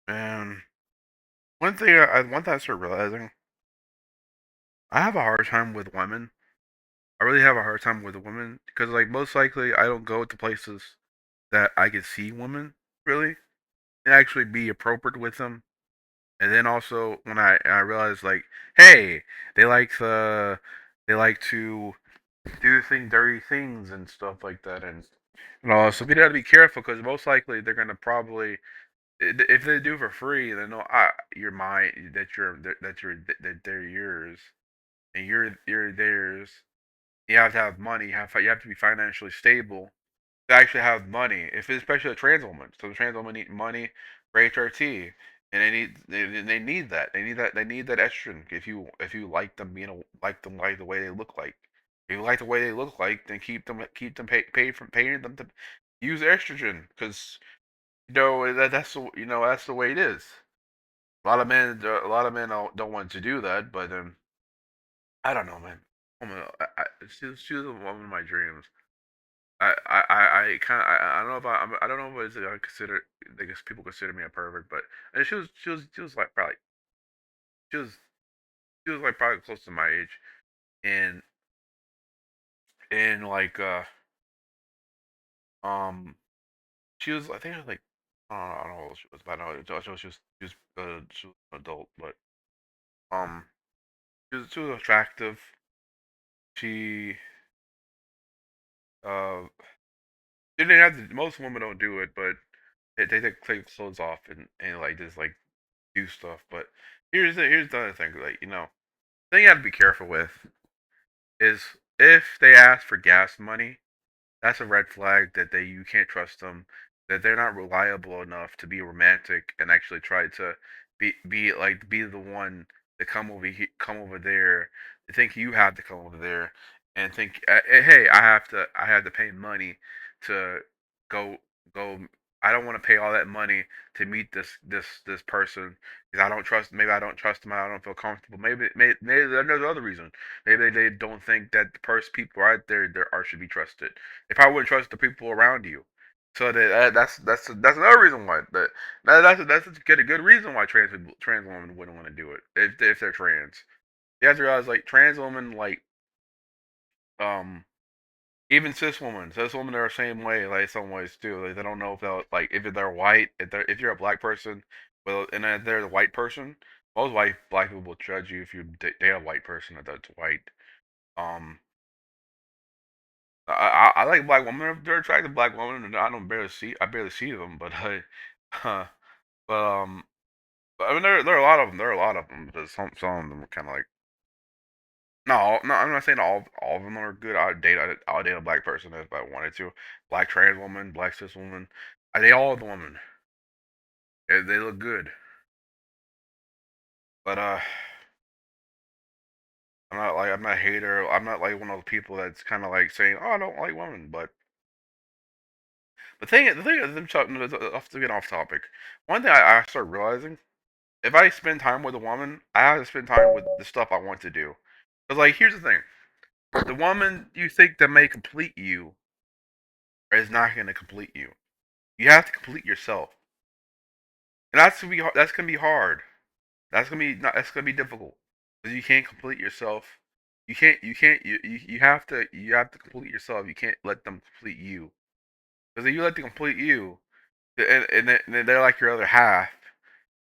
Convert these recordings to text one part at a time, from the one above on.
And one thing I started realizing, I have a hard time with women. I really have a hard time with women because, like, most likely I don't go to places that I can see women really and actually be appropriate with them. And then also when I realize like, hey, they like the they like to do dirty things and stuff like that, and so we got to be careful because most likely they're gonna probably if they do for free, then no, you're mine, that they're yours, and you're theirs. You have to have money. You have to be financially stable to actually have money. If it's especially a trans woman, so the trans woman need money for HRT, and they need that. They need that estrogen. If you like them like the way they look like. If you like the way they look like, then keep them paying them to use estrogen because that's the way it is. A lot of men don't want to do that, but I don't know, man. She was the woman of my dreams. I kind of I don't know if I don't know if it's I consider I guess people consider me a pervert, but and she was like probably she was she was like probably close to my age, and like um she was I think I was like I don't know how old she was, but I know she was an adult, but um she was attractive. She uh they didn't have to, most women don't do it, but they take clothes off and like just like do stuff. But here's the other thing, like thing you have to be careful with is if they ask for gas money, that's a red flag that you can't trust them, that they're not reliable enough to be romantic and actually try to be the one to come over there, to think you have to come over there, and think, hey, I have to pay money to go go. I don't want to pay all that money to meet this person because I don't trust them. I don't feel comfortable. Maybe there's other reason. Maybe they don't think that the person people out there are should be trusted. They probably wouldn't trust the people around you. So that's another reason why that's a good reason why trans women wouldn't want to do it if they're trans. You have to realize like trans women um even cis women are the same way like some ways too. Like, they don't know if they'll like if they're white if you're a black person, well, and if they're a white person, most white black people will judge you if you date a white person that's white. Um, I like black women. They're attractive black women, and I barely see them, but uh, but I mean there are a lot of them. There are a lot of them, but some of them are kind of like no, I'm not saying all of them are good. I'd date a black person if I wanted to. Black trans woman, black cis woman. I date all of the women. They look good, but I'm not a hater. I'm not like one of those people that's kind of like saying, oh, I don't like women, but the thing is, off to get off topic. One thing I started realizing, if I spend time with a woman, I have to spend time with the stuff I want to do. Cause like, here's the thing: the woman you think that may complete you is not going to complete you. You have to complete yourself, and that's gonna be hard. That's gonna be difficult because you can't complete yourself. You have to complete yourself. You can't let them complete you. Because if you let them complete you, then they're like your other half,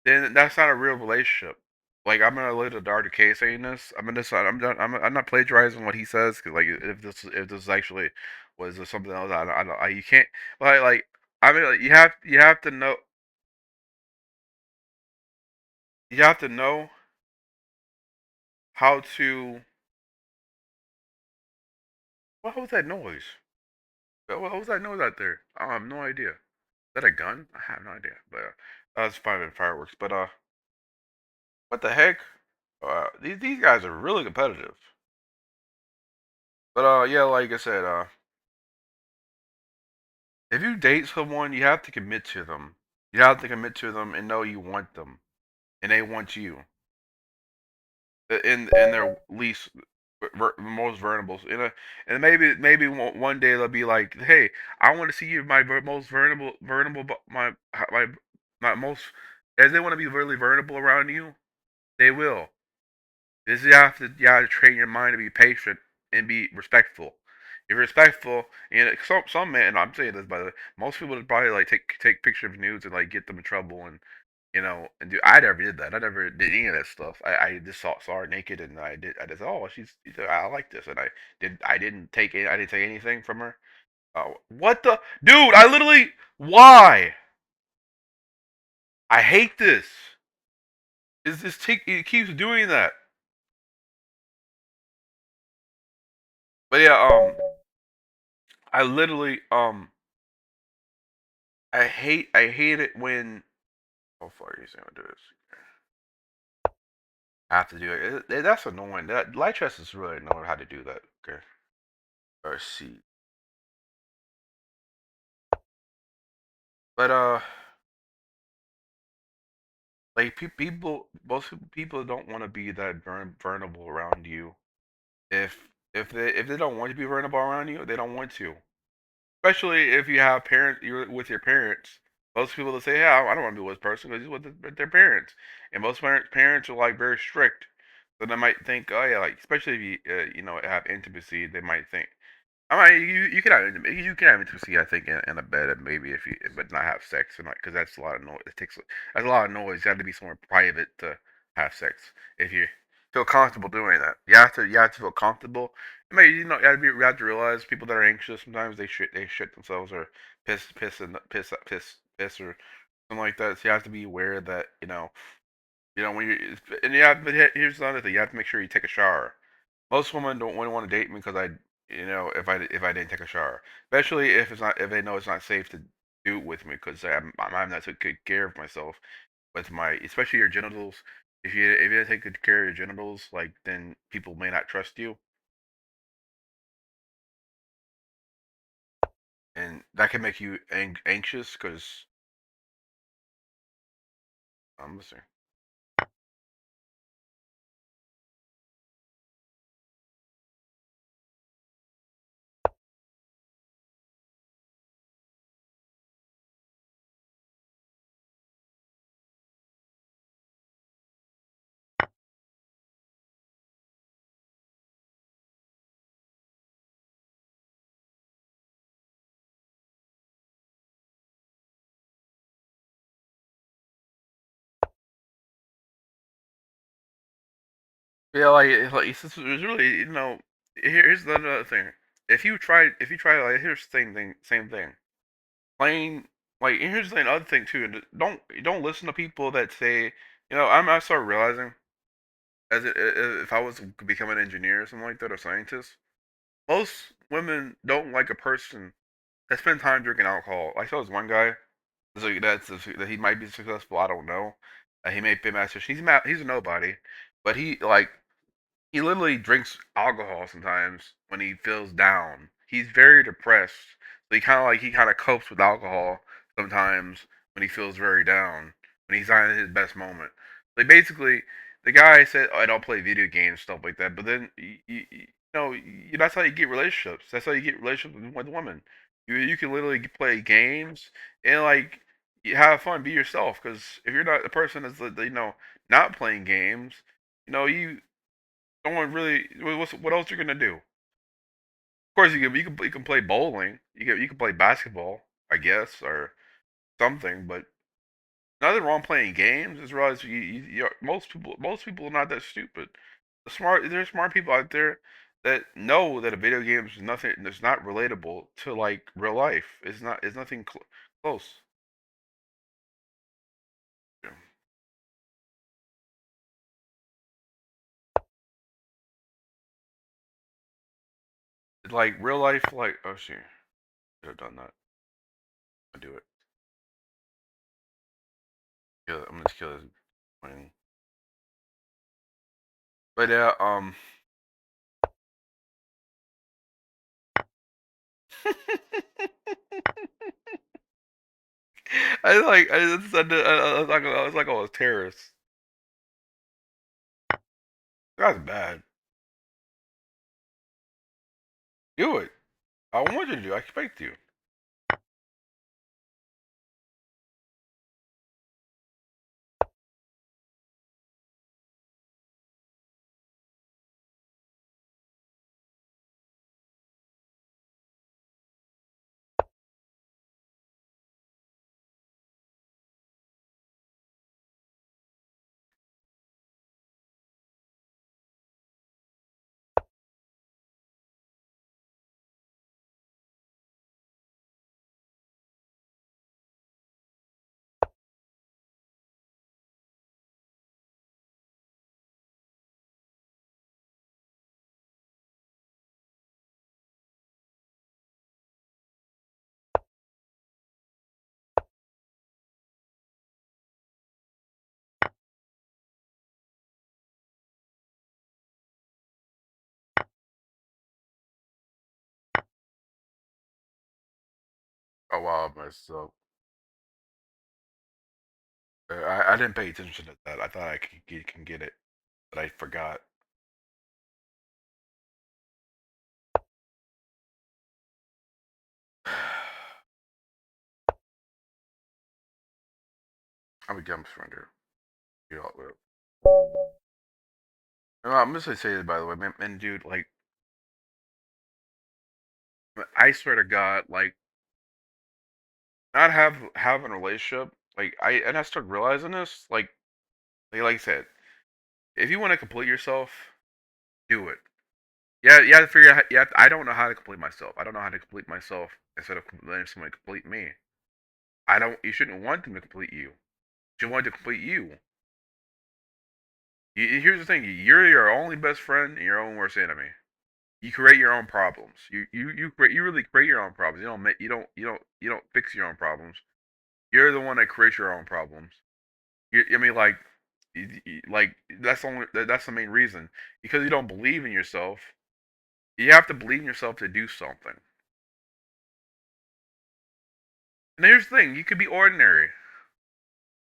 then that's not a real relationship. Like, I'm gonna let the Dr. K saying this. I'm not plagiarizing what he says because like if this actually was something else, I don't you can't like I mean like, you have to know how to. What was that noise? What was that noise out there? I have no idea. Is that a gun? I have no idea. But that's fine fireworks. But what the heck? These guys are really competitive. But yeah, like I said, if you date someone, you have to commit to them. You have to commit to them and know you want them, and they want you. In their least, most vulnerable. And maybe one day they'll be like, "Hey, I want to see you, my most vulnerable, my most If they want to be really vulnerable around you, they will. This you have to train your mind to be patient and be respectful. If you're respectful, some men, and I'm saying this by the way, most people would probably like take pictures of nudes and like get them in trouble and and do. I never did that. I never did any of that stuff. I just saw her naked and I just I like this and I didn't take anything from her. Oh, what the dude? I literally why? I hate this. Is this take? It keeps doing that. But yeah, I literally I hate it when. How far are you saying to do this? I have to do it. That's annoying. That light chess is really annoying how to do that. Okay. Let's see. But like most people don't want to be that vulnerable around you. If if they don't want to be vulnerable around you, they don't want to. Especially if you have parents, you're with your parents. Most people will say, "Yeah, I don't want to be with this person because he's with their parents." And most parents are like very strict, so they might think, "Oh yeah," like especially if you have intimacy, they might think, I mean, you can have intimacy, I think, in a bed, and maybe if you, but not have sex, and because that's a lot of noise. That's a lot of noise. You have to be somewhere private to have sex. If you feel comfortable doing that, you have to feel comfortable. I mean, you have to realize people that are anxious sometimes they shit themselves or piss or something like that. So you have to be aware that when you and you have. But here's the other thing: you have to make sure you take a shower. Most women don't want to date me because if I didn't take a shower, especially if they know it's not safe to do it with me because I'm not taking good care of myself with my especially your genitals. If you don't take good care of your genitals, like then people may not trust you, and that can make you anxious because I'm listening. Yeah, like it's really here's the other thing. If you try like here's the same thing. Plain like and here's the other thing too. Don't listen to people that say I started realizing if I was to become an engineer or something like that or scientist, most women don't like a person that spends time drinking alcohol. I saw this one guy. So that he might be successful. I don't know. He may be master. He's a nobody, but he literally drinks alcohol sometimes when he feels down. He's very depressed. So he kind of copes with alcohol sometimes when he feels very down, when he's not in his best moment. Like basically, the guy said, "Oh, I don't play video games stuff like that." But then that's how you get relationships. That's how you get relationships with women. You can literally play games and like you have fun, be yourself. Because if you're not the person that's not playing games, you no one really. What else are you gonna do? Of course, you can play bowling. You can play basketball, I guess, or something. But nothing wrong playing games. Just realize most people are not that stupid. There's smart people out there that know that a video game is nothing. It's not relatable to like real life. It's not. It's nothing close. Yeah. It's like real life. Like oh shit, should have done that. I do it. I'm gonna just kill this. But I was like I was terrorist. That's bad. Do it. I want you to do. I expect you. wow, I messed up. I didn't pay attention to that. I thought I can get it, but I forgot. I'm a jump sprinter. You know, I'm just gonna say this by the way, man, man, dude. Like, I swear to God, like, not having a relationship, like, I started realizing this, like I said, if you want to complete yourself, do it. Yeah, you have to figure out. Yeah, I don't know how to complete myself. I don't know how to complete myself instead of letting someone complete me. I don't. You shouldn't want them to complete you. You should want to complete you. Here's the thing: you're your only best friend and your own worst enemy. You create your own problems. You really create your own problems. You don't fix your own problems. You're the one that creates your own problems. I mean, like that's the main reason because you don't believe in yourself. You have to believe in yourself to do something. And here's the thing: you could be ordinary.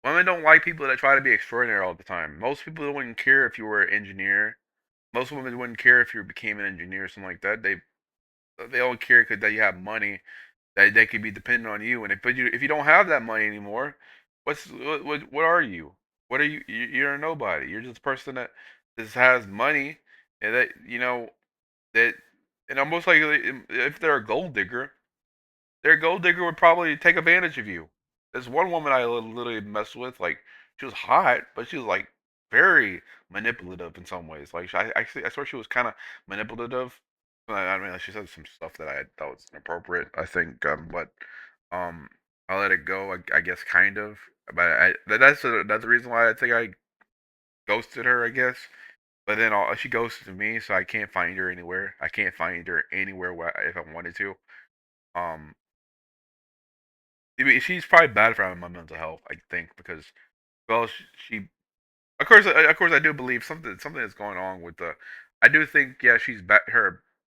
Women don't like people that try to be extraordinary all the time. Most people wouldn't care if you were an engineer. Most women wouldn't care if you became an engineer or something like that. They don't care because that you have money that they could be dependent on you. And if you don't have that money anymore, what are you? What are you? You're a nobody. You're just a person that just has money and that that and almost like if they're a gold digger, their gold digger would probably take advantage of you. There's one woman I literally messed with. Like she was hot, but she was like very manipulative in some ways. Like I swear she was kind of manipulative. I mean, like, she said some stuff that I thought was inappropriate. I think, but um, I let it go. I guess kind of. But that's another reason why I think I ghosted her. I guess. But then she ghosted me, so I can't find her anywhere. I can't find her anywhere if I wanted to. Um, I mean, she's probably bad for my mental health. I think because well, she of course I do believe something is going on with the. I do think yeah she's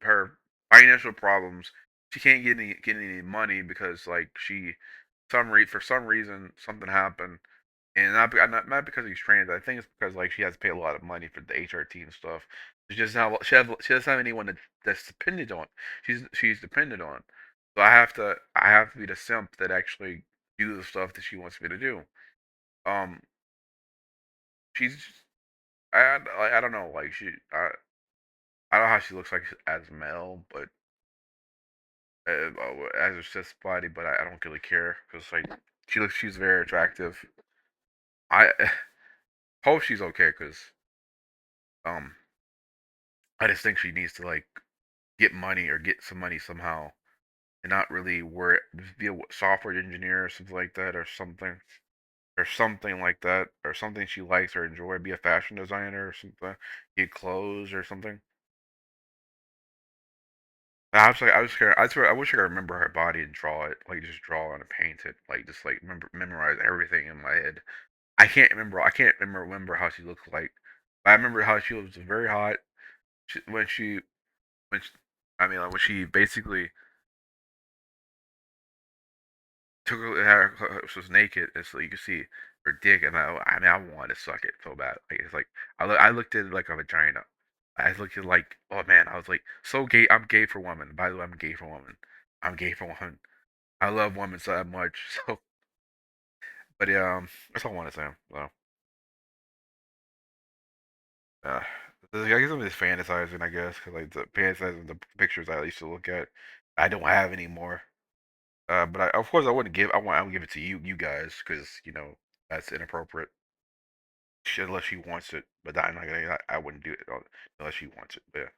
her financial problems. She can't get any money because like for some reason something happened and not because he's trained. I think it's because like she has to pay a lot of money for the HRT and stuff. She doesn't have anyone that's dependent on. She's dependent on. So I have to be the simp that actually do the stuff that she wants me to do. Um, she's I don't know like I don't know how she looks like as male, but as her cis body, but I don't really care because like she's very attractive. I hope she's okay because um I just think she needs to like get money or get some money somehow and not really work be a software engineer or something like that or something like that or something she likes or enjoy be a fashion designer or something get clothes or something. I was scared. I wish I could remember her body and draw it, like just draw it and paint it, like just like memorize everything in my head. I can't remember how she looked like. But I remember how she was very hot when when she, I mean like when she basically took she was naked, and so you could see her dick, and I mean, I wanted to suck it so bad. Like it's like I looked at it like a vagina. I looked at it like, oh man, I was like, so gay. I'm gay for women. By the way, I'm gay for women. I'm gay for women. I love women so much. So, but yeah, that's all I want to say. So, uh, I guess I'm just fantasizing. I guess because like the fantasizing the pictures I used to look at, I don't have anymore. But of course, I would give it to you guys, because that's inappropriate. Unless she wants it, but I'm not gonna. I wouldn't do it unless she wants it. But yeah.